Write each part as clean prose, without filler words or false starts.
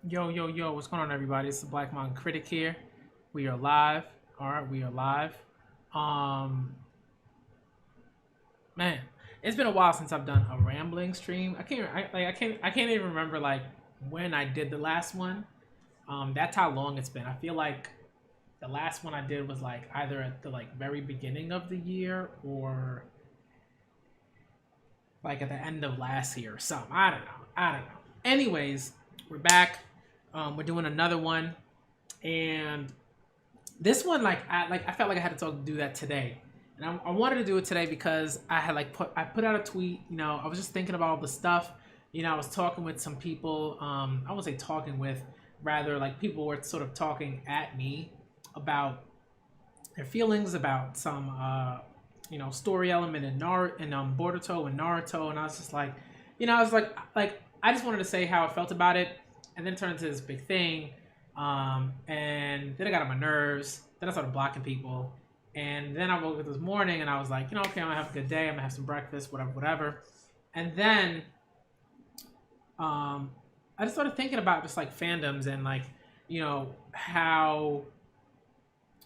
Yo, yo, yo, what's going on, everybody? It's the Black Mountain Critic here. We are live. All right, we are live. Um, man, it's been a while since I've done a rambling stream. I can't even remember like when I did the last one. That's how long it's been. I feel like the last one I did was like either at the like very beginning of the year or like at the end of last year or something. I don't know. I don't know. Anyways, we're back. We're doing another one, and this one I felt like I had to do that today, and I wanted to do it today because I put out a tweet. I was just thinking about all the stuff. I was talking with some people. I won't say talking with, rather like people were sort of talking at me about their feelings about some story element in Boruto and Naruto, and I was just like, I was like I just wanted to say how I felt about it, and then it turned into this big thing. And then I got on my nerves. Then I started blocking people. And then I woke up this morning and I was like, okay, I'm gonna have a good day. I'm gonna have some breakfast, whatever, whatever. And then I just started thinking about just like fandoms and like, how,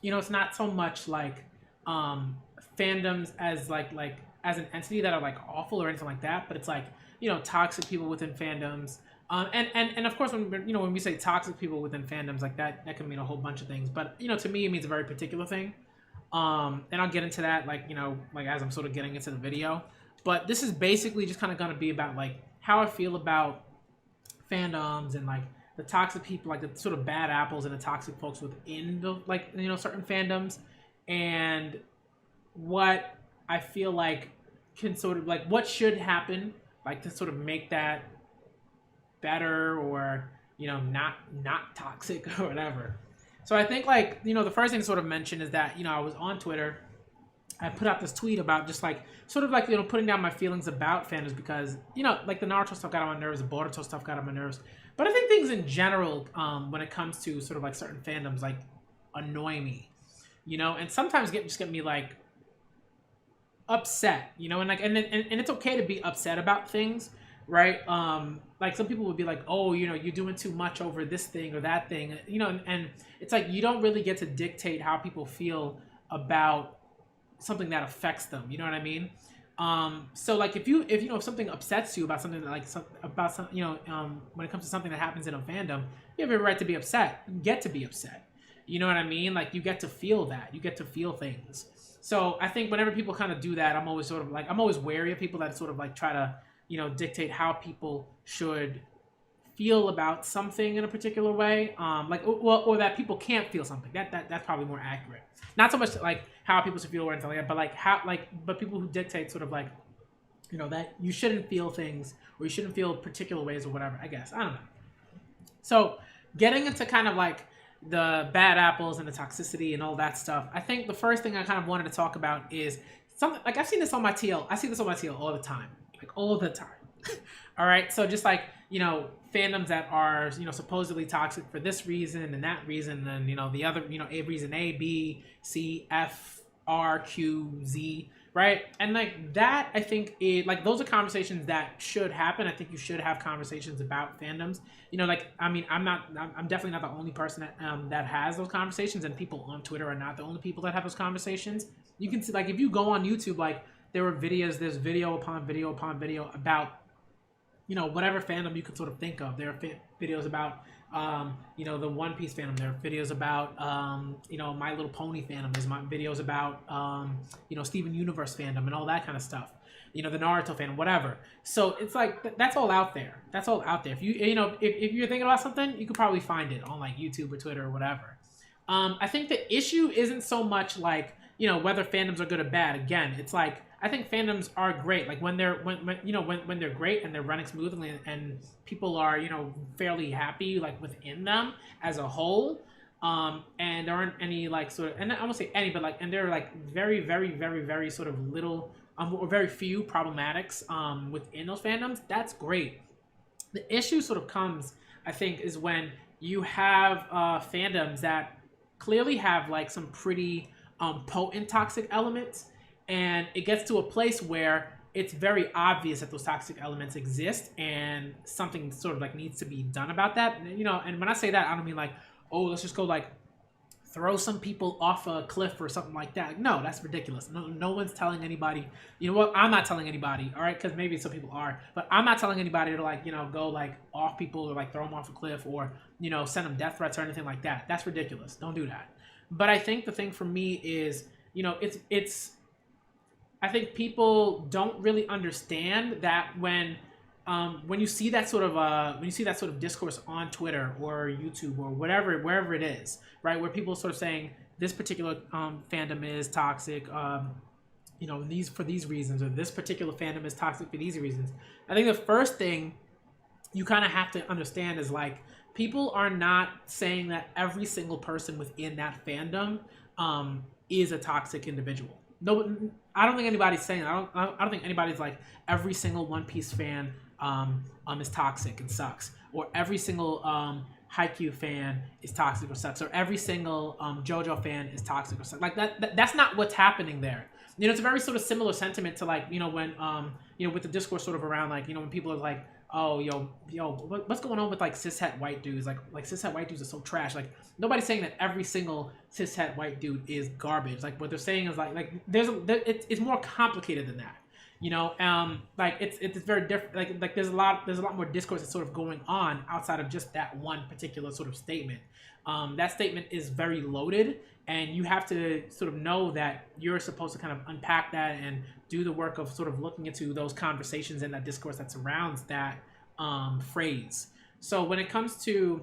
it's not so much like fandoms as like as an entity that are like awful or anything like that, but it's like, toxic people within fandoms. And of course, when we say toxic people within fandoms, like that can mean a whole bunch of things. But to me, it means a very particular thing. And I'll get into that, like as I'm sort of getting into the video. But this is basically just kind of gonna be about like how I feel about fandoms and like the toxic people, like the sort of bad apples and the toxic folks within the certain fandoms, and what I feel like can sort of like what should happen, like to sort of make that better or not toxic or whatever. So I think like the first thing to sort of mention is that I was on Twitter. I put out this tweet about just like sort of like putting down my feelings about fandoms because like the Naruto stuff got on my nerves, the Boruto stuff got on my nerves, but I think things in general when it comes to sort of like certain fandoms like annoy me, and sometimes get me like upset, and like and it's okay to be upset about things, right? Like some people would be like, oh, you're doing too much over this thing or that thing, and it's like you don't really get to dictate how people feel about something that affects them. You know what I mean? So like if something upsets you about something that like about some when it comes to something that happens in a fandom, you have every right to be upset. You get to be upset. You know what I mean? Like you get to feel that. You get to feel things. So I think whenever people kind of do that, I'm always wary of people that sort of like try to dictate how people should feel about something in a particular way, or that people can't feel something. That's probably more accurate. Not so much like how people should feel or anything like that, but like but people who dictate sort of like that you shouldn't feel things or you shouldn't feel particular ways or whatever. I guess I don't know. So getting into kind of like the bad apples and the toxicity and all that stuff, I think the first thing I kind of wanted to talk about is something like I've seen this on my TL. I see this on my TL all the time, like all the time. All right, so just like fandoms that are supposedly toxic for this reason and that reason, and the other a reason A, B, C, F, R, Q, Z, right? And like that, I think like those are conversations that should happen. I think you should have conversations about fandoms. Like I mean, I'm definitely not the only person that has those conversations, and people on Twitter are not the only people that have those conversations. You can see like if you go on YouTube, like there's video upon video upon video about whatever fandom you could sort of think of. There are videos about, the One Piece fandom. There are videos about, My Little Pony fandom. There's videos about, Steven Universe fandom and all that kind of stuff. The Naruto fandom, whatever. So it's like, that's all out there. That's all out there. If if you're thinking about something, you could probably find it on like YouTube or Twitter or whatever. I think the issue isn't so much like, whether fandoms are good or bad. Again, it's like, I think fandoms are great. Like when they're when they're great and they're running smoothly and people are fairly happy like within them as a whole, and there aren't any like sort of, and I won't say any, but like, and there are like very very very very sort of little or very few problematics within those fandoms. That's great. The issue sort of comes, I think, is when you have fandoms that clearly have like some pretty potent toxic elements, and it gets to a place where it's very obvious that those toxic elements exist and something sort of like needs to be done about that. You know, and when I say that, I don't mean like, oh, let's just go like throw some people off a cliff or something like that. No, that's ridiculous. No one's telling anybody. You know what? I'm not telling anybody, all right? Because maybe some people are, but I'm not telling anybody to like, you know, go like off people or like throw them off a cliff or, you know, send them death threats or anything like that. That's ridiculous. Don't do that. But I think the thing for me is, you know, I think people don't really understand that when you see that sort of discourse on Twitter or YouTube or wherever it is, right, where people are sort of saying this particular fandom is toxic, you know, for these reasons, or this particular fandom is toxic for these reasons. I think the first thing you kind of have to understand is like people are not saying that every single person within that fandom is a toxic individual. No, I don't think anybody's saying that. I don't think anybody's like every single One Piece fan is toxic and sucks, or every single Haikyu fan is toxic or sucks, or every single JoJo fan is toxic or sucks. Like that's not what's happening there. You know, it's a very sort of similar sentiment to like, you know, when you know, with the discourse sort of around like, you know, when people are like, oh, what's going on with like cishet white dudes? Like cishet white dudes are so trash. Like nobody's saying that every single cishet white dude is garbage. Like what they're saying is like it's more complicated than that. You know, like it's very different. Like there's a lot more discourse that's sort of going on outside of just that one particular sort of statement. That statement is very loaded, and you have to sort of know that you're supposed to kind of unpack that and do the work of sort of looking into those conversations and that discourse that surrounds that phrase. So when it comes to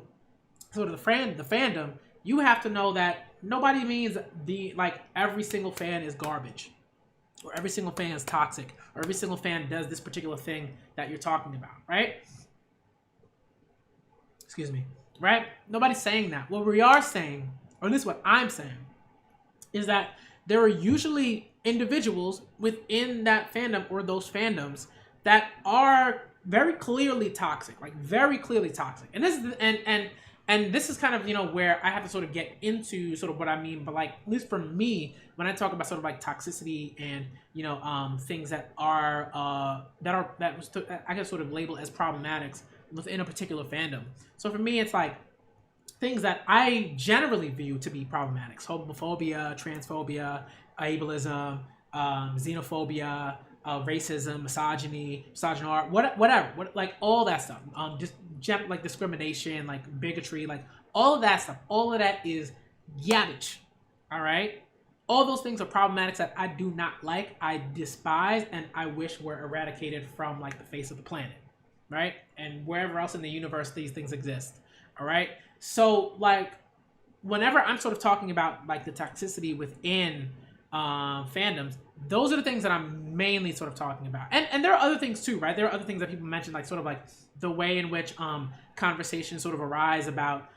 sort of the fandom, you have to know that nobody means every single fan is garbage, or every single fan is toxic, or every single fan does this particular thing that you're talking about, right? Excuse me, right? Nobody's saying that. What we are saying, or at least what I'm saying, is that there are usually individuals within that fandom or those fandoms that are very clearly toxic, like very clearly toxic. And this is and this is kind of, you know, where I have to sort of get into sort of what I mean. But like, at least for me, when I talk about sort of like toxicity and, you know, things that I can sort of label as problematics within a particular fandom. So for me, it's like things that I generally view to be problematic: homophobia, transphobia, ableism, xenophobia, racism, misogyny, misogynoir, whatever, like all that stuff. Like discrimination, like bigotry, like all of that stuff. All of that is garbage. All right. All those things are problematics that I do not like, I despise, and I wish were eradicated from like the face of the planet, right? And wherever else in the universe these things exist. All right. So like, whenever I'm sort of talking about like the toxicity within fandoms, those are the things that I'm mainly sort of talking about. And there are other things too, right? There are other things that people mention, like sort of like the way in which conversations sort of arise about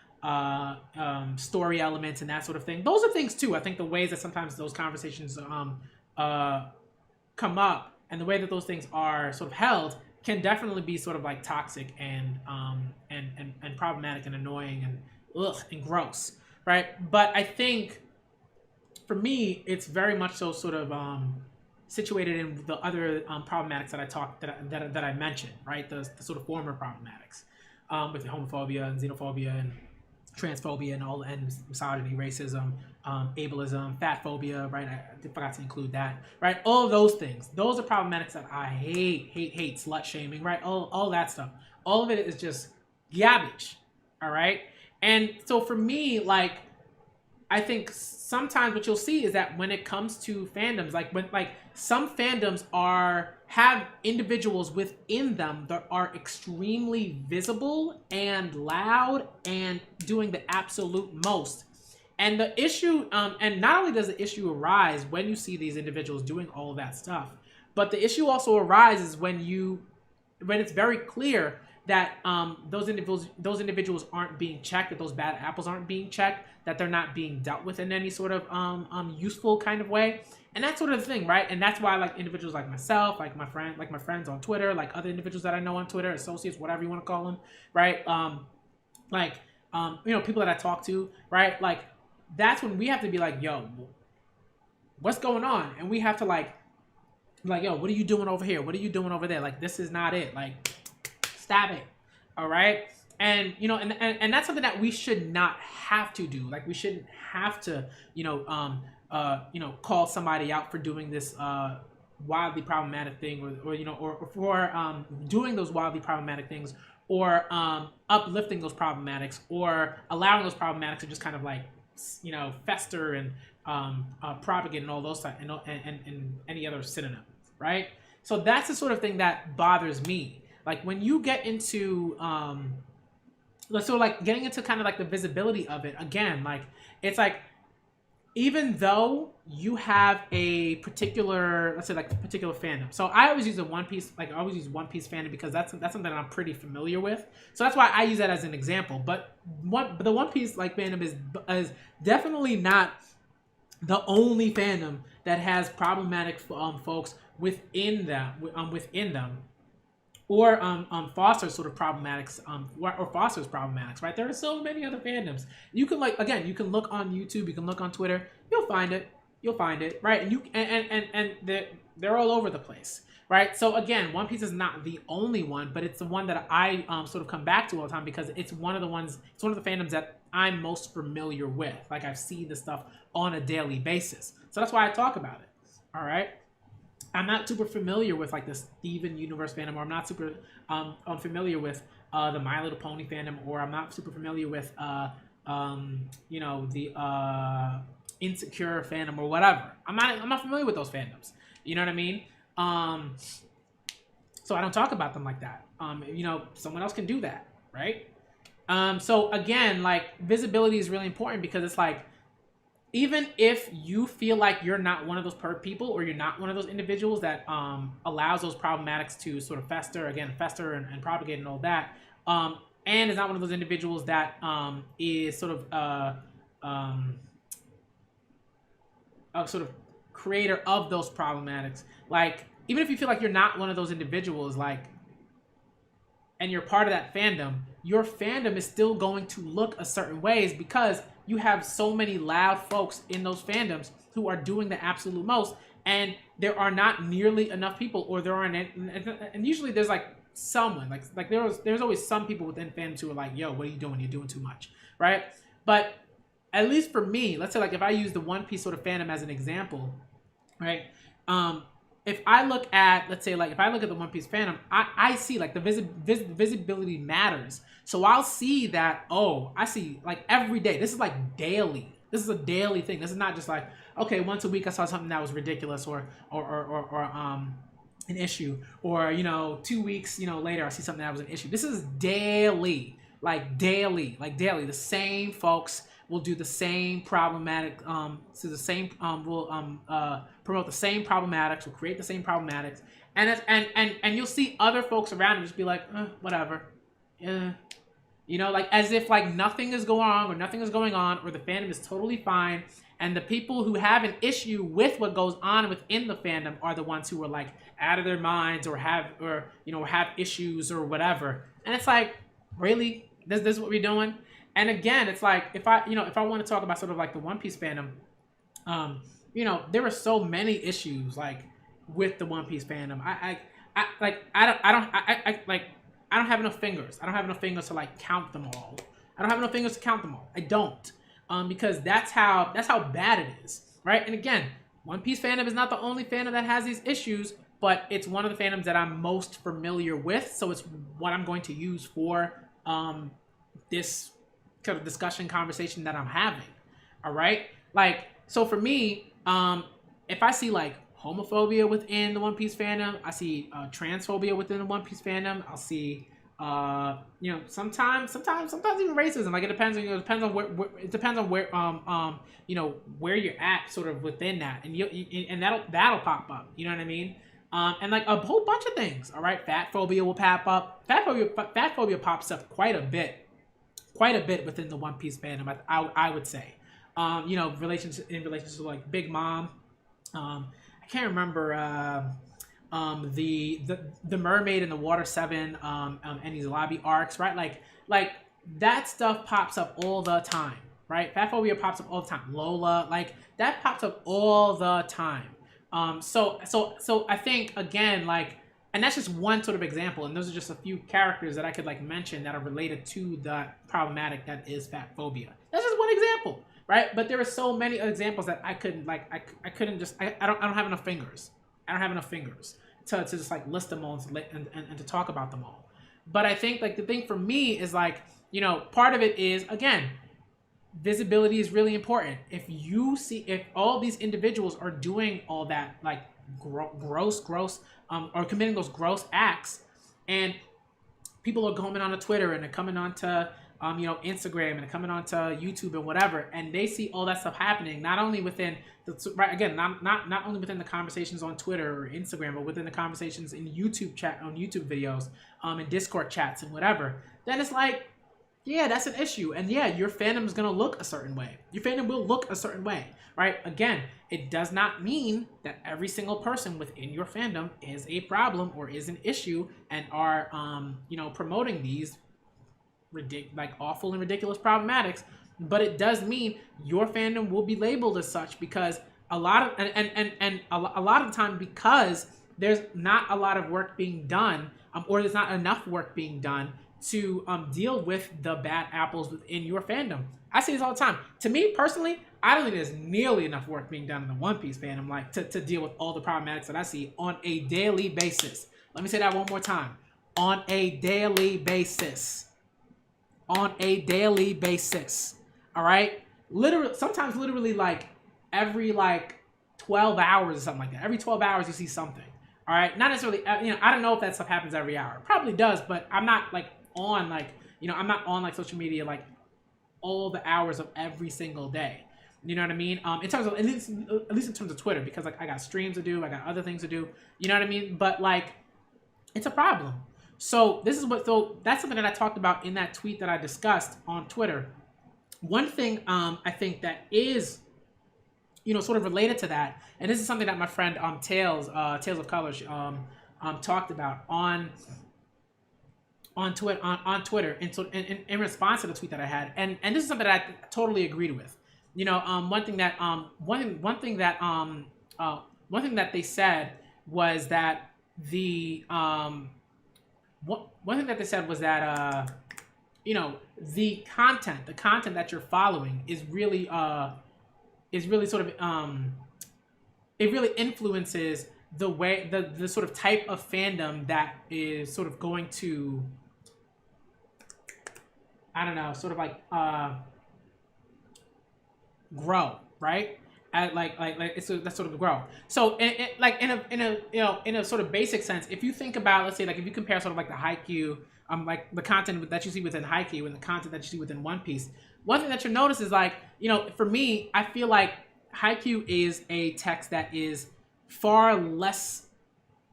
story elements and that sort of thing. Those are things too. I think the ways that sometimes those conversations come up and the way that those things are sort of held can definitely be sort of like toxic and problematic and annoying and gross, right? But I think for me, it's very much so sort of situated in the other problematics that I mentioned, right? The sort of former problematics with the homophobia and xenophobia and transphobia and all, and misogyny, racism, ableism, fat phobia, right? I forgot to include that, right? All of those things. Those are problematics that I hate, slut shaming, right? All that stuff. All of it is just garbage, all right? And so for me, like, I think sometimes what you'll see is that when it comes to fandoms, like some fandoms have individuals within them that are extremely visible and loud and doing the absolute most. And the issue, and not only does the issue arise when you see these individuals doing all of that stuff, but the issue also arises when it's very clear that those individuals aren't being checked, that those bad apples aren't being checked, that they're not being dealt with in any sort of useful kind of way, and that sort of thing, right? And that's why like individuals like myself, like my friends on Twitter, like other individuals that I know on Twitter, associates, whatever you want to call them, right? You know, people that I talk to, right? Like that's when we have to be like, yo, what's going on? And we have to like Like, yo, what are you doing over here? What are you doing over there? Like, this is not it. Like, stop it. All right. And, you know, and that's something that we should not have to do. Like, we shouldn't have to, call somebody out for doing this, wildly problematic thing, or for doing those wildly problematic things, or uplifting those problematics, or allowing those problematics to just kind of like, fester and propagate and all those types, and any other synonym, right? So that's the sort of thing that bothers me. Like when you get into getting into kind of like the visibility of it again, like it's like, even though you have a particular, let's say like a particular fandom. So I always use One Piece fandom because that's something that I'm pretty familiar with. So that's why I use that as an example. But the One Piece like fandom is definitely not the only fandom that has problematic folks within them, or fosters sort of problematics, or fosters problematics, right? There are so many other fandoms. You can you can look on YouTube, you can look on Twitter, you'll find it, right? And they're all over the place, right? So again, One Piece is not the only one, but it's the one that I sort of come back to all the time because it's one of the fandoms that I'm most familiar with. Like I've seen this stuff on a daily basis, so that's why I talk about it. All right. I'm not super familiar with like the Steven Universe fandom, or I'm not super familiar with the My Little Pony fandom, or I'm not super familiar with the Insecure fandom or whatever. I'm not familiar with those fandoms. You know what I mean? So I don't talk about them like that. Someone else can do that, right? So again, like visibility is really important because it's like, even if you feel like you're not one of those people, or you're not one of those individuals that allows those problematics to sort of fester and propagate and all that, and is not one of those individuals that is sort of a sort of creator of those problematics, like even if you feel like you're not one of those individuals, like, and you're part of that fandom, your fandom is still going to look a certain ways because you have so many loud folks in those fandoms who are doing the absolute most, and there are not nearly enough people, or there aren't, and usually there's like someone, like there's always some people within fandoms who are like, yo, what are you doing? You're doing too much, right? But at least for me, let's say like if I use the One Piece sort of fandom as an example, right? If I look at, let's say like if I look at the One Piece fandom, I see like the visibility matters. So I'll see that, I see like every day. This is like daily. This is a daily thing. This is not just like, okay, once a week I saw something that was ridiculous or an issue, or 2 weeks later I see something that was an issue. This is daily, like daily. The same folks will do the same problematic, will promote the same problematics, will create the same problematics, and you'll see other folks around and just be like, whatever, like as if like nothing is going on, or nothing is going on, or the fandom is totally fine, and the people who have an issue with what goes on within the fandom are the ones who are like out of their minds, or have issues or whatever. And it's like, really, this is what we're doing? And again, it's like, if I want to talk about sort of like the One Piece fandom, there are so many issues like with the One Piece fandom. I don't have enough fingers. I don't have enough fingers to like count them all. I don't, because that's how bad it is, right? And again, One Piece fandom is not the only fandom that has these issues, but it's one of the fandoms that I'm most familiar with. So it's what I'm going to use for this kind of discussion conversation that I'm having. All right. Like, so for me, if I see like homophobia within the One Piece fandom, I see transphobia within the One Piece fandom, I'll see sometimes even racism. Like it depends on where you're at sort of within that, and that'll pop up. You know what I mean? And like a whole bunch of things. All right, fat phobia will pop up. Fat phobia pops up quite a bit within the One Piece fandom. I would say, in relationship to like Big Mom. I can't remember the Mermaid and the Water 7 and these lobby arcs, right? Like that stuff pops up all the time, right? Fat phobia pops up all the time. Lola, like that pops up all the time. So I think again, like, and that's just one sort of example, and those are just a few characters that I could like mention that are related to the problematic that is fat phobia. That's just one example, right? But there are so many examples that I couldn't like I couldn't just I don't have enough fingers. I don't have enough fingers to just like list them all and to talk about them all. But I think like the thing for me is like, you know, part of it is again, visibility is really important. If all these individuals are doing all that like gross or committing those gross acts, and people are coming onto Twitter and they're coming onto Instagram and they're coming onto YouTube and whatever, and they see all that stuff happening, not only within not only within the conversations on Twitter or Instagram, but within the conversations in YouTube chat, on YouTube videos, and Discord chats and whatever, then it's like, yeah, that's an issue. And yeah, your fandom is going to look a certain way. Your fandom will look a certain way, right? Again, it does not mean that every single person within your fandom is a problem or is an issue and are, promoting these awful and ridiculous problematics. But it does mean your fandom will be labeled as such because a lot of the time, because there's not a lot of work being done, or there's not enough work being done to deal with the bad apples within your fandom. I see this all the time. To me personally, I don't think there's nearly enough work being done in the One Piece fandom like to deal with all the problematics that I see on a daily basis. Let me say that one more time. On a daily basis. On a daily basis. All right? Sometimes literally like every like 12 hours or something like that. Every 12 hours you see something. All right? Not necessarily, I don't know if that stuff happens every hour. It probably does, but I'm not like on like, I'm not on like social media like all the hours of every single day. You know what I mean? In terms of, at least in terms of Twitter, because like I got streams to do, I got other things to do. You know what I mean? But like, it's a problem. So that's something that I talked about in that tweet that I discussed on Twitter. One thing I think that is, sort of related to that, and this is something that my friend Tales of Colors talked about on Twitter in response to the tweet that I had, and this is something that I totally agreed with. One thing that they said was that the content that you're following is really sort of it really influences the way the sort of type of fandom that is sort of going to, I don't know, sort of like grow, right? That's sort of grow. So in a sort of basic sense, if you think about, let's say, like if you compare sort of like the Haikyu, like the content that you see within Haikyu and the content that you see within One Piece, one thing that you'll notice is like, for me, I feel like Haikyu is a text that is far less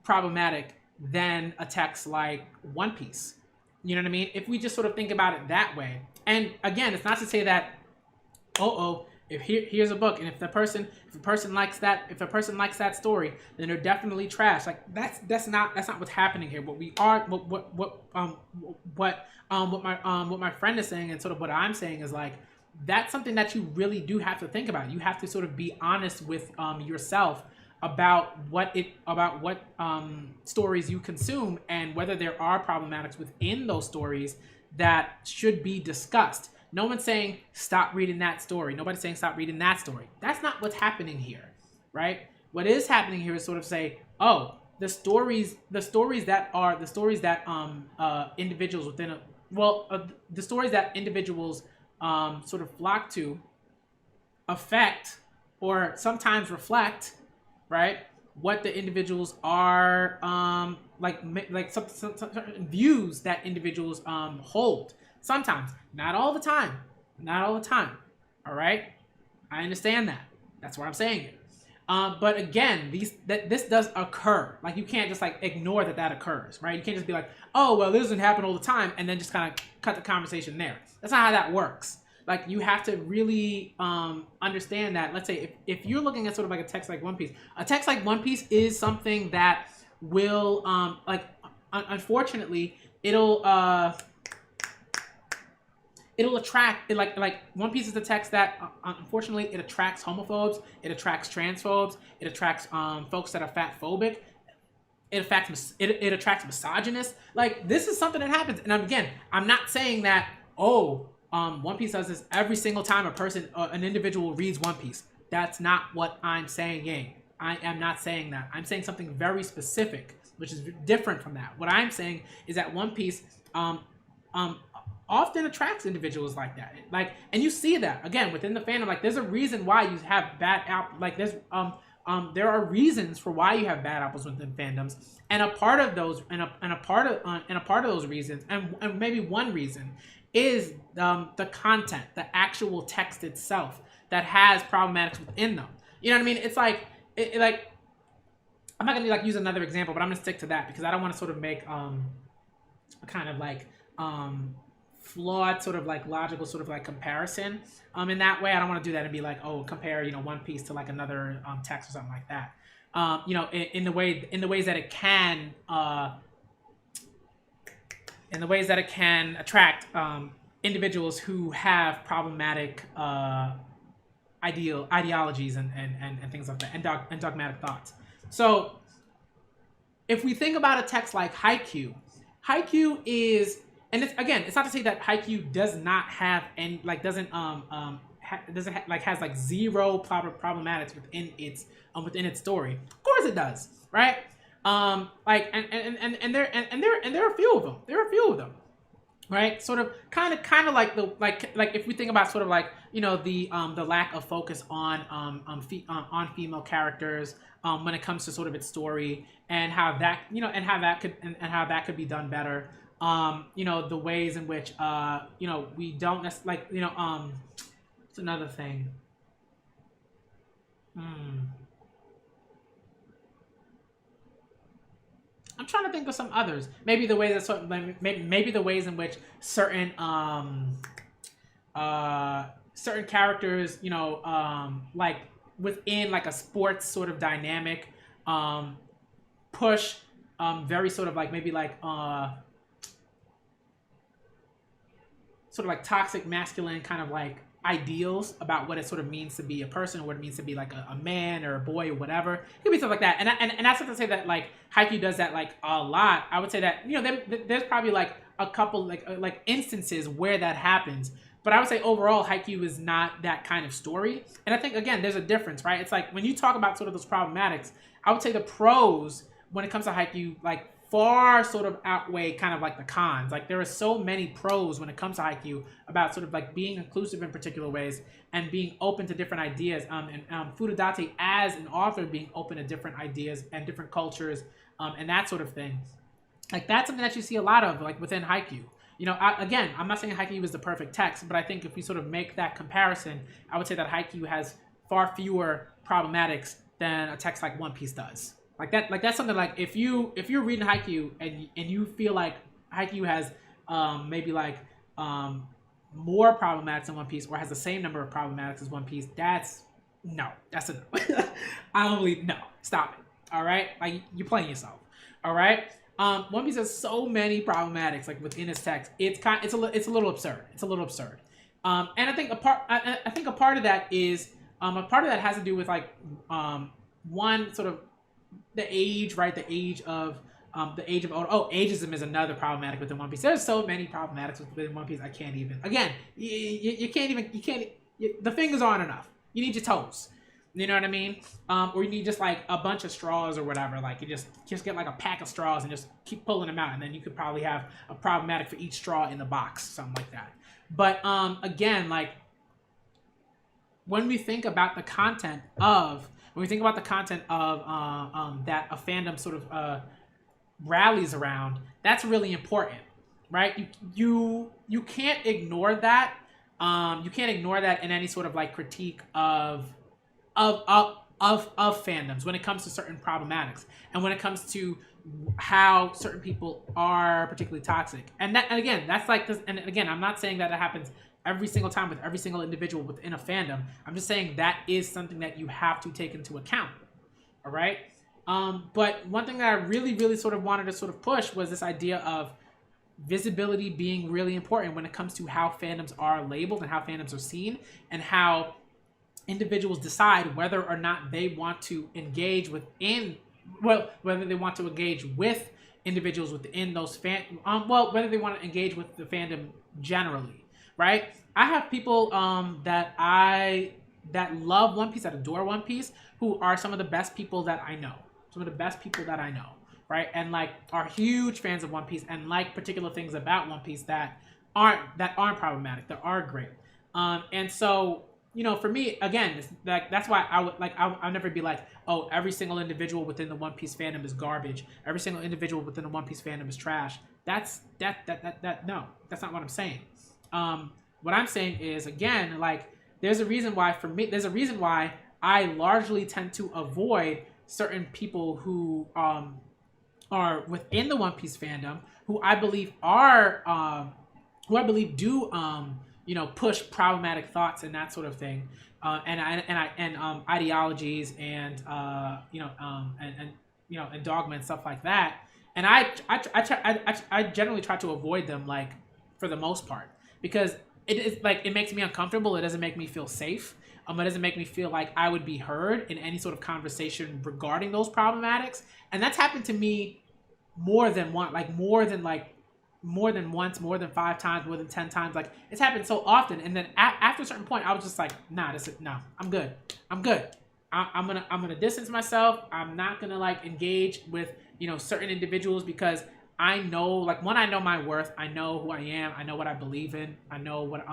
problematic than a text like One Piece. You know what I mean? If we just sort of think about it that way. And again, it's not to say that, if here's a book, and if a person likes that story, then they're definitely trash. Like that's not what's happening here. What my friend is saying, and sort of what I'm saying is like, that's something that you really do have to think about. You have to sort of be honest with yourself about what stories you consume and whether there are problematics within those stories that should be discussed. No one's saying stop reading that story. Nobody's saying stop reading that story. That's not what's happening here, right? What is happening here is sort of say, the stories that individuals within the stories that individuals sort of flock to affect or sometimes reflect, right, what the individuals are like some views that individuals hold. Sometimes, not all the time. All right, I understand that. That's what I'm saying here. But again, this does occur. Like, you can't just like ignore that occurs, right? You can't just be like, oh well, this doesn't happen all the time, and then just kind of cut the conversation there. That's not how that works. Like, you have to really understand that. Let's say if you're looking at sort of like a text like One Piece, a text like One Piece is something that will unfortunately it'll attract it, like One Piece is a text that unfortunately it attracts homophobes, it attracts transphobes, it attracts folks that are fat phobic, it attracts misogynists. Like, this is something that happens, and again, I'm not saying that One Piece does this every single time an individual reads One Piece. That's not what I'm saying. I am not saying that. I'm saying something very specific, which is different from that. What I'm saying is that One Piece often attracts individuals like that. Like, and you see that again within the fandom. Like, there's a reason why you have bad apples. Like, there are reasons for why you have bad apples within fandoms, and a part of those, and a part of those reasons, and maybe one reason is the content, the actual text itself that has problematics within them. You know what I mean? It's like like, I'm not gonna like use another example, but I'm gonna stick to that because I don't want to sort of make a kind of like flawed sort of like logical sort of like comparison in that way. I don't want to do that and be like, oh, compare One Piece to like another text or something like that. In the ways that it can attract individuals who have problematic ideologies and things like that, and dogmatic thoughts. So if we think about a text like Haikyu is, and it's not to say that Haikyu does not have any, like, has like zero problematics within its story. Of course it does, right? Like, and there are a few of them. Right, sort of, kind of like if we think about sort of like the lack of focus on female characters when it comes to sort of its story, and how that could be done better. The ways in which we don't necessarily it's another thing. I'm trying to think of some others. Maybe the ways that maybe the ways in which certain characters, like within like a sports sort of dynamic, push very sort of like maybe like sort of like toxic masculine kind of like ideals about what it sort of means to be a person, or what it means to be like a man or a boy or whatever. It could be stuff like that. And that's not to say that like Haikyu does that like a lot. I would say that there's probably like a couple like instances where that happens. But I would say overall Haikyu is not that kind of story. And I think again there's a difference, right? It's like when you talk about sort of those problematics, I would say the pros when it comes to Haikyu like far sort of outweigh kind of like the cons. Like, there are so many pros when it comes to Haikyu about sort of like being inclusive in particular ways and being open to different ideas. And Furudate as an author being open to different ideas and different cultures and that sort of thing. Like, that's something that you see a lot of like within Haikyu. Again, I'm not saying Haikyu is the perfect text, but I think if we sort of make that comparison, I would say that Haikyu has far fewer problematics than a text like One Piece does. That's something like if you're reading Haikyu and you feel like Haikyu has maybe like more problematics than One Piece, or has the same number of problematics as One Piece, that's a no. I don't believe, no. Stop it. All right, like, you're playing yourself. All right. One Piece has so many problematics like within its text. It's a little absurd. It's a little absurd. And I think a part of that is has to do with like one sort of the age, right? The age of ageism is another problematic within One Piece. There's so many problematics within One Piece. I can't even. Again, you can't. The fingers aren't enough. You need your toes. You know what I mean? Or you need just like a bunch of straws or whatever. Like, you just get like a pack of straws and just keep pulling them out, and then you could probably have a problematic for each straw in the box, something like that. But again, like, when we think about the content of that a fandom sort of rallies around, that's really important, right? You can't ignore that. You can't ignore that in any sort of like critique of fandoms when it comes to certain problematics, and when it comes to how certain people are particularly toxic. And again, that's like this. And again, I'm not saying that it happens every single time with every single individual within a fandom. I'm just saying that is something that you have to take into account. All right. But one thing that I really, really sort of wanted to sort of push was this idea of visibility being really important when it comes to how fandoms are labeled and how fandoms are seen, and how individuals decide whether or not they want to engage within, well, whether they want to engage with individuals within those whether they want to engage with the fandom generally, right? I have people that love One Piece, that adore One Piece, who are some of the best people that I know. Right? And like are huge fans of One Piece and like particular things about One Piece that aren't problematic, that are great. And so, you know, for me, again, that's why I'll never be like, oh, every single individual within the One Piece fandom is garbage. Every single individual within the One Piece fandom is trash. No, that's not what I'm saying. What I'm saying is, again, like there's a reason why I largely tend to avoid certain people who are within the One Piece fandom, who I believe do you know, push problematic thoughts and that sort of thing, and ideologies and and dogma and stuff like that. And I generally try to avoid them, like, for the most part, because it makes me uncomfortable. It doesn't make me feel safe. It doesn't make me feel like I would be heard in any sort of conversation regarding those problematics. And that's happened to me more than once, more than 5 times, more than 10 times. Like, it's happened so often. And then after a certain point, I was just like, no, I'm good. I'm gonna distance myself. I'm not gonna like engage with, you know, certain individuals, because I know, like, one, I know my worth. I know who I am. I know what I believe in. I know what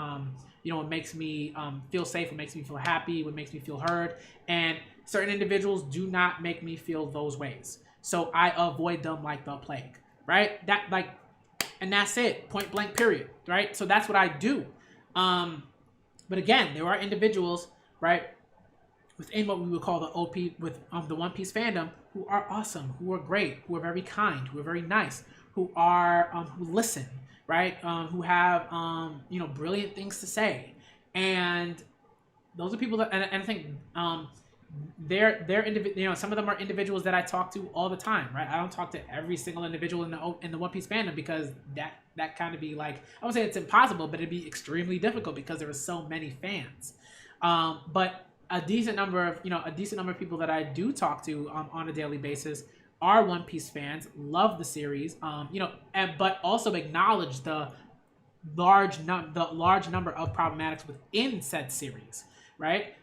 what makes me feel safe, what makes me feel happy, what makes me feel heard. And certain individuals do not make me feel those ways. So I avoid them like the plague, right? And that's it, point blank, period, right? So that's what I do. But again, there are individuals, right, within what we would call the OP, with the One Piece fandom, who are awesome, who are great, who are very kind, who are very nice, who are who listen, right, who have brilliant things to say. And those are people that, and I think some of them are individuals that I talk to all the time, right? I don't talk to every single individual in the One Piece fandom, because that kind of be like, I would say it's impossible, but it'd be extremely difficult because there are so many fans. But a decent number of people that I do talk to on a daily basis are One Piece fans, love the series, but also acknowledge the large number of problematics within said series, right?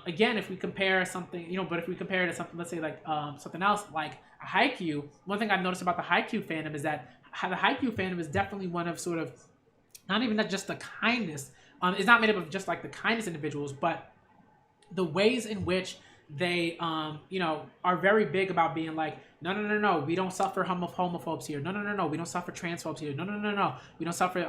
Again, if we compare something, but if we compare it to something, let's say like something else like a Haikyu, one thing I've noticed about the Haikyu fandom is that the Haikyu fandom is definitely one of sort of, not even just the kindness, it's not made up of just like the kindest individuals, but the ways in which they, are very big about being like, no, we don't suffer homophobes here. No, we don't suffer transphobes here. No, we don't suffer,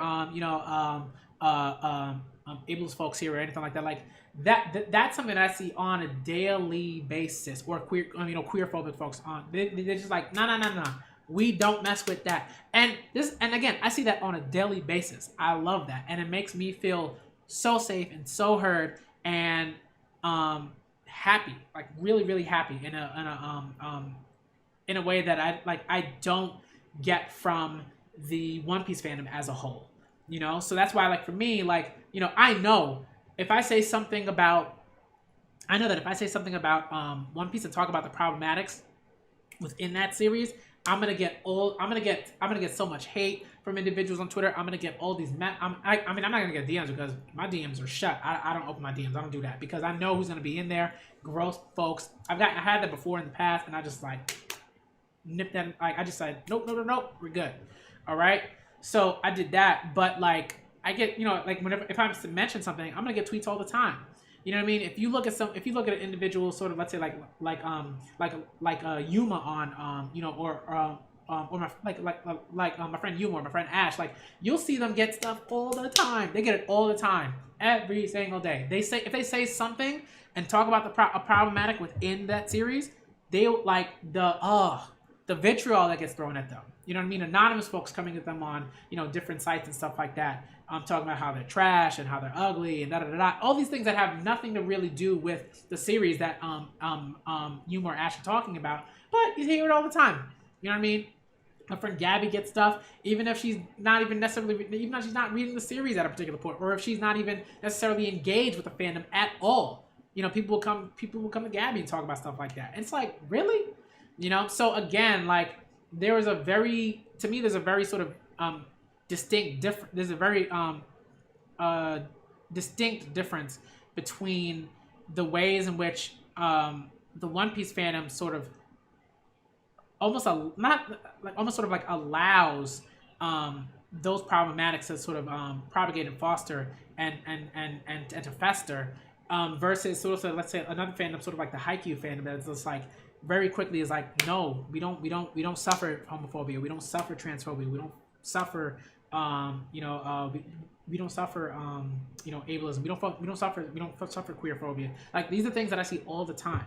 ableist folks here or anything like that. Like that's something that I see on a daily basis, or queerphobic folks on. They're just like, no. We don't mess with that. And again, I see that on a daily basis. I love that. And it makes me feel so safe and so heard and happy, like really, really happy in a way that I don't get from the One Piece fandom as a whole. So that's why, like, for me, like, I know that if I say something about One Piece and talk about the problematics within that series, I'm gonna get so much hate from individuals on Twitter. I'm gonna get all these. I'm not gonna get DMs because my DMs are shut. I don't open my DMs. I don't do that because I know who's gonna be in there. Gross folks. I had that before in the past, and I just like nipped that. Like, I just said nope. We're good. All right. So I did that, but like I get if I'm to mention something, I'm gonna get tweets all the time. You know what I mean? If you look at an individual, sort of, let's say like Yuma on or my friend Yuma or my friend Ash, like, you'll see them get stuff all the time. They get it all the time, every single day. If they say something and talk about a problematic within that series, they like the vitriol that gets thrown at them. You know what I mean? Anonymous folks coming at them on, different sites and stuff like that. Talking about how they're trash and how they're ugly and da-da-da-da. All these things that have nothing to really do with the series that Yuma or Ash are talking about. But you hear it all the time. You know what I mean? My friend Gabby gets stuff, even if she's not even necessarily, even if she's not reading the series at a particular point, or if she's not even necessarily engaged with the fandom at all. People will come to Gabby and talk about stuff like that. And it's like, really? So again, like there's a very sort of there's a very distinct difference between the ways in which the One Piece fandom sort of almost sort of like allows those problematics to sort of propagate and foster and to fester, versus sort of, let's say, another fandom, sort of like the Haikyu fandom, that's just like very quickly is like, no, we don't suffer homophobia, we don't suffer transphobia, we don't suffer we don't suffer ableism, we don't suffer queerphobia. Like, these are things that I see all the time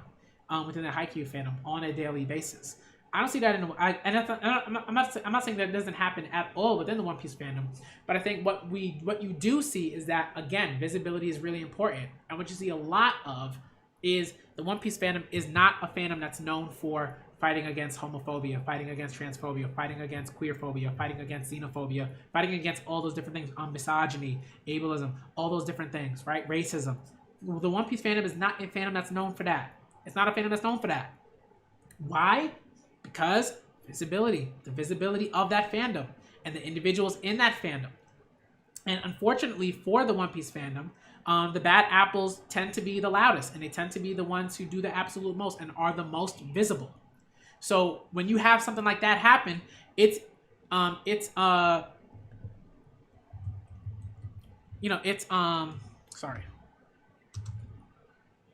within the Haikyu fandom on a daily basis. I don't see that I'm not saying that it doesn't happen at all within the One Piece fandom, but I think what you do see is that, again, visibility is really important, and what you see a lot of is the One Piece fandom is not a fandom that's known for fighting against homophobia, fighting against transphobia, fighting against queerphobia, fighting against xenophobia, fighting against all those different things, misogyny, ableism, all those different things, right? Racism. The One Piece fandom is not a fandom that's known for that. It's not a fandom that's known for that. Why? Because the visibility of that fandom and the individuals in that fandom. And unfortunately for the One Piece fandom, the bad apples tend to be the loudest, and they tend to be the ones who do the absolute most and are the most visible. So when you have something like that happen, sorry,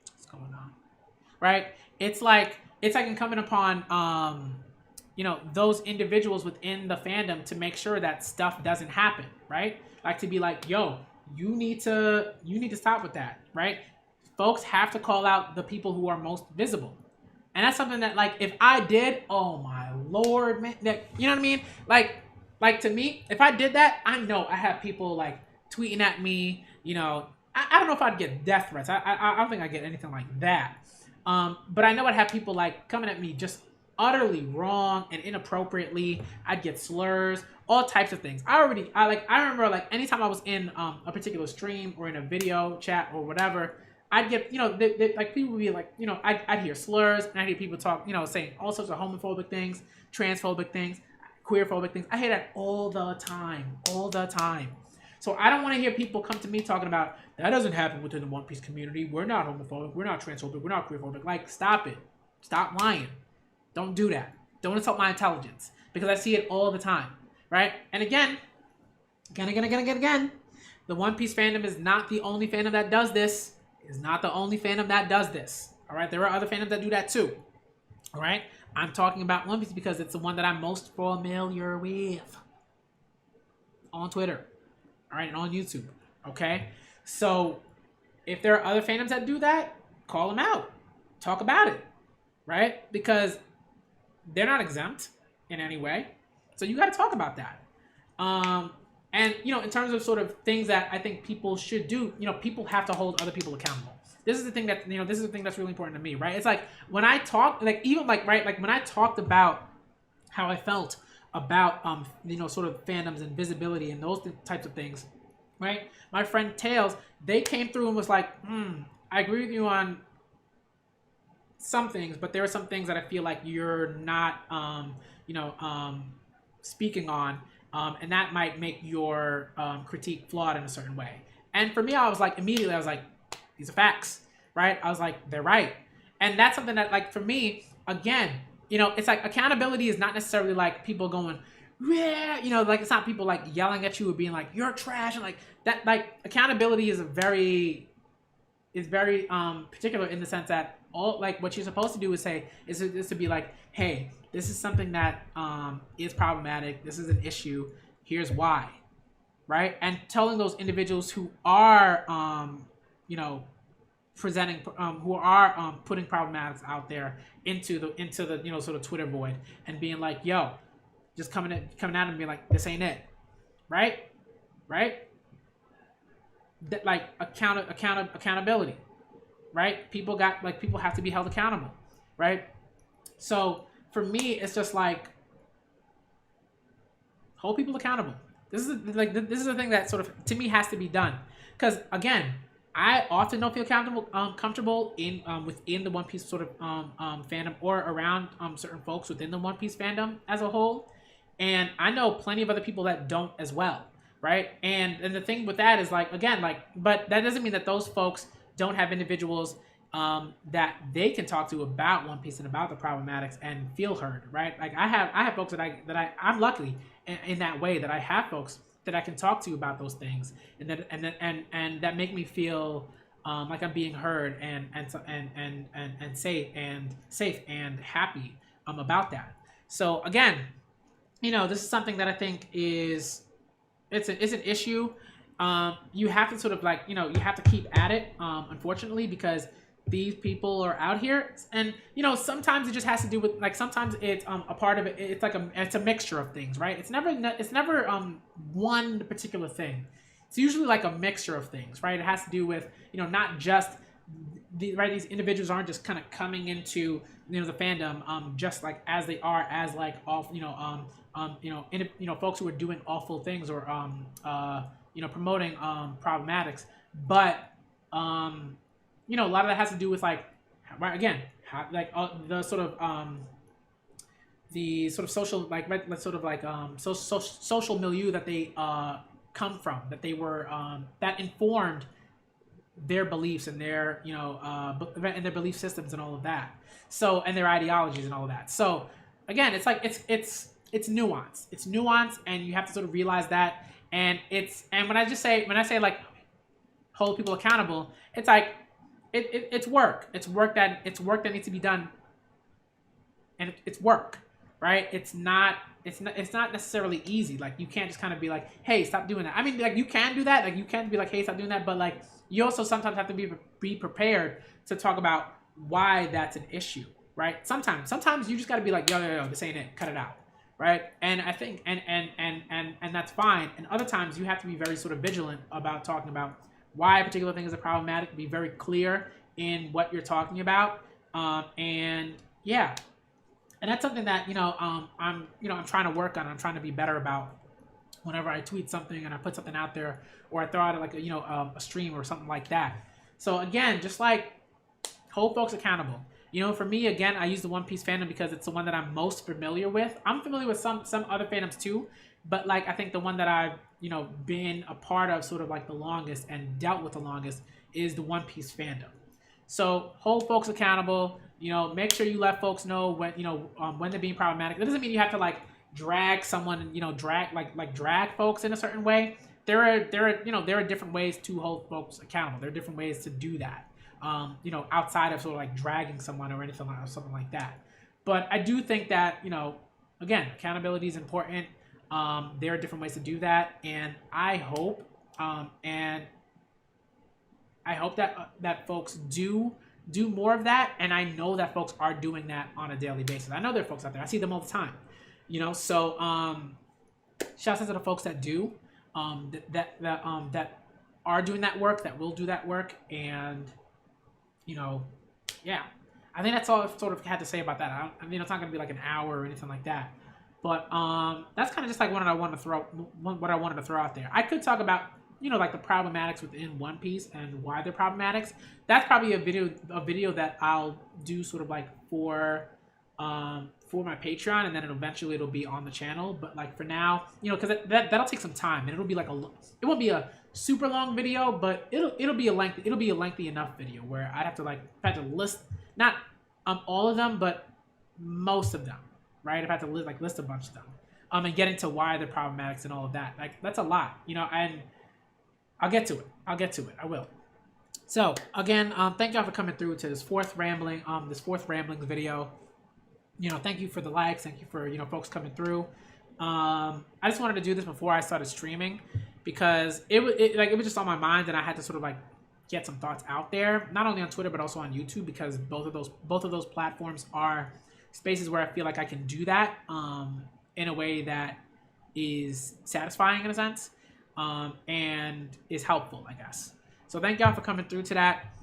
what's going on? Right? It's like incumbent upon those individuals within the fandom to make sure that stuff doesn't happen, right? Like, to be like, yo, you need to stop with that, right? Folks have to call out the people who are most visible. And that's something that, like, if I did, oh my Lord, man, you know what I mean? Like to me, if I did that, I know I have people like tweeting at me, I don't know if I'd get death threats. I don't think I'd get anything like that. But I know I'd have people like coming at me just utterly wrong and inappropriately. I'd get slurs, all types of things. I remember, like, anytime I was in a particular stream or in a video chat or whatever, I'd get, like, people would be like, I'd hear slurs, and I'd hear people talk, saying all sorts of homophobic things, transphobic things, queerphobic things. I hear that all the time. So I don't want to hear people come to me talking about, that doesn't happen within the One Piece community. We're not homophobic. We're not transphobic. We're not queerphobic. Like, stop it. Stop lying. Don't do that. Don't insult my intelligence, because I see it all the time, right? And again, the One Piece fandom is not the only fandom that does this. All right? There are other fandoms that do that too. All right? I'm talking about One Piece because it's the one that I'm most familiar with on Twitter, all right, and on YouTube. Okay? So if there are other fandoms that do that, call them out. Talk about it, right? Because they're not exempt in any way. So you got to talk about that. And, in terms of sort of things that I think people should do, people have to hold other people accountable. This is the thing that's really important to me, right? It's like, when I talk, like, even like, right, like when I talked about how I felt about, sort of fandoms and visibility and those types of things, right? My friend Tails, they came through and was like, I agree with you on some things, but there are some things that I feel like you're not, speaking on, and that might make your critique flawed in a certain way. And for me, I was like, these are facts, right? I was like, they're right. And that's something that, like, for me, again, it's like, accountability is not necessarily like people going, yeah, like, it's not people like yelling at you or being like, you're trash, and like that. Like, accountability is very particular in the sense that all, like, what you're supposed to do is to be like, hey, this is something that is problematic. This is an issue. Here's why, right? And telling those individuals who are, presenting, who are putting problematics out there into the sort of Twitter void, and being like, yo, just coming at them and being like, this ain't it, right? That, like, accountability, right? People have to be held accountable, right? So for me, it's just like, hold people accountable. This is the thing that sort of to me has to be done, because again, I often don't feel comfortable in within the One Piece sort of fandom, or around certain folks within the One Piece fandom as a whole, and I know plenty of other people that don't as well, right? And the thing with that is like, again, like, but that doesn't mean that those folks don't have individuals that they can talk to about One Piece and about the problematics and feel heard, right? Like I have folks I'm lucky in that way, that I have folks that I can talk to about those things, and that make me feel like I'm being heard and safe and happy about that. So again, this is something that I think is it's an issue. You have to sort of like, you have to keep at it, unfortunately, because these people are out here, and sometimes it just has to do with, like, sometimes it's a part of it, it's a mixture of things, right? It's never one particular thing. It's usually like a mixture of things, right? It has to do with, not just these individuals aren't just kind of coming into the fandom just like as they are, as like off folks who are doing awful things, or promoting problematics, but a lot of that has to do with, like, right, again, the sort of social, like, sort of like social milieu that they come from, that they were that informed their beliefs and their and their belief systems and all of that. So, and their ideologies and all of that. So again, it's like it's nuance. It's nuance, and you have to sort of realize that. And when I say like hold people accountable, it's like it's work. It's work that needs to be done, and it's work, right? It's not necessarily easy. Like, you can't just kind of be like, hey, stop doing that. I mean, like, you can do that. Like, you can be like, hey, stop doing that. But like, you also sometimes have to be prepared to talk about why that's an issue, right? Sometimes you just got to be like, yo, this ain't it. Cut it out, right? And I think and that's fine. And other times you have to be very sort of vigilant about talking about why a particular thing is problematic. Be very clear in what you're talking about, and yeah. And that's something that I'm trying to work on. I'm trying to be better about whenever I tweet something and I put something out there, or I throw out like a stream or something like that. So again, just like hold folks accountable. For me, again, I use the One Piece fandom because it's the one that I'm most familiar with. I'm familiar with some other fandoms too, but like, I think the one that I've been a part of sort of like the longest and dealt with the longest is the One Piece fandom. So hold folks accountable. Make sure you let folks know when they're being problematic. That doesn't mean you have to like drag someone, drag folks in a certain way. There are different ways to hold folks accountable. There are different ways to do that. Outside of sort of like dragging someone or anything or something like that. But I do think that again, accountability is important. There are different ways to do that, and I hope that folks do more of that, and I know that folks are doing that on a daily basis. I know there are folks out there. I see them all the time. So shout out to the folks that do that are doing that work, that will do that work, and yeah. I think that's all I sort of had to say about that. It's not going to be like an hour or anything like that. But that's kind of just like what I wanted to throw out there. I could talk about like the problematics within One Piece and why they're problematics. That's probably a video that I'll do sort of like for my Patreon, and then eventually it'll be on the channel. But like for now, because that'll take some time, and it'll be like it won't be a super long video, but it'll be a lengthy enough video where I'd have to list not all of them, but most of them. Right, if I had to list a bunch of them, and get into why they're problematics and all of that, like that's a lot, and I'll get to it. I will. So again, thank y'all for coming through to this fourth ramblings video. Thank you for the likes. Thank you for folks coming through. I just wanted to do this before I started streaming because it was just on my mind, and I had to sort of like get some thoughts out there, not only on Twitter but also on YouTube, because both of those platforms are spaces where I feel like I can do that in a way that is satisfying in a sense, and is helpful, I guess. So thank y'all for coming through to that.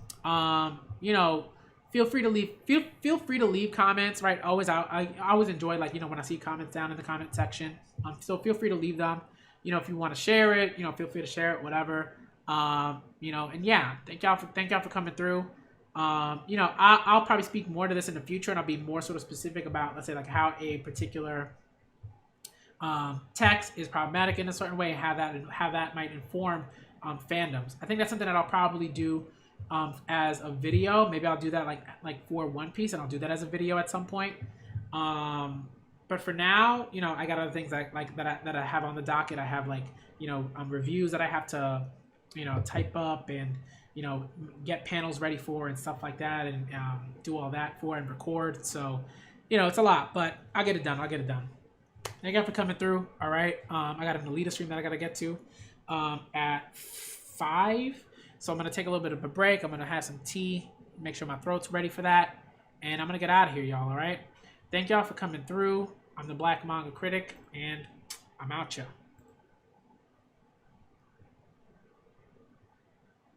feel free to leave comments, right? I always enjoy, like, when I see comments down in the comment section. So feel free to leave them. If you want to share it, feel free to share it, whatever. And yeah, thank y'all for coming through. I'll probably speak more to this in the future, and I'll be more sort of specific about, let's say, like how a particular text is problematic in a certain way, and how that might inform fandoms. I think that's something that I'll probably do as a video. Maybe I'll do that like for One Piece, and I'll do that as a video at some point. But for now, I got other things that I have on the docket. I have reviews that I have to type up and get panels ready for and stuff like that, and do all that for and record. So it's a lot, but I'll get it done. Thank you for coming through. All right. I got an Alita stream that I got to get to at 5. So I'm going to take a little bit of a break. I'm going to have some tea, make sure my throat's ready for that. And I'm going to get out of here, y'all. All right. Thank y'all for coming through. I'm the Black Manga Critic, and I'm out, y'all.